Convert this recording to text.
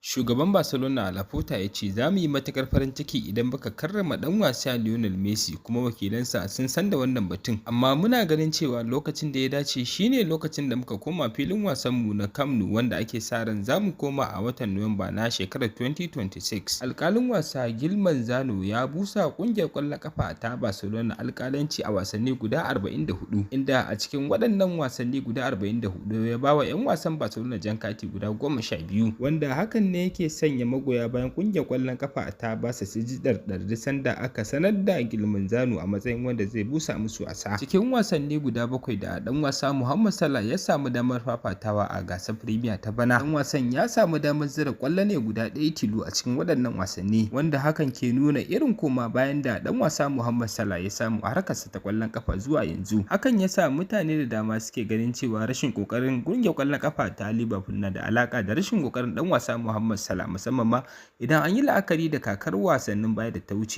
Shugaban Barcelona Laporta ya ce, "Za mu yi matuƙar farin ciki idan muka karrama ɗan wasa Lionel Messi kuma wakilansa sun san da wannan batun, amma muna ganin cewa lokacin da ya dace shine lokacin da muka koma filin wasanmu na Camp Nou wanda ake sa ran za mu koma a watan Nuwamba na shekarar 2026." Alƙalin wasa Gil Manzano ya busa ƙungiyar ƙwallon ƙafa ta Barcelona alƙalanci a wasanni guda 44, inda a cikin waɗannan wasanni guda 44 ya ba wa 'yan wasan Barcelona jan kati guda 12, wanda hakan ne yake sanya magoya bayan kungiyar kwallon kafa ta Barca su ji ɗarɗar sanda aka sanar da Gil Manzano a matsayin wanda zai busa musu wasa. Cikin wasanni guda 7 da dan wasa Mohamed Salah ya samu damar fafatawa a gasar Premier ta bana, dan wasan ya samu damar zira kwallo ne guda 1 tilo a cikin waɗannan wasanni, wanda hakan ke nuna irin koma bayan da dan wasa Mohamed Salah ya samu a harkarsa ta kwallon kafa zuwa yanzu. Hakan ya sa mutane da dama suke ganin cewa rashin kokarin kungiyar kwallon kafa ta Liverpool na da alaka da rashin kokarin dan wasa Mohamed Salah, musamman ma idan an yi la'akari da kakar wasannin baya da ta wuce.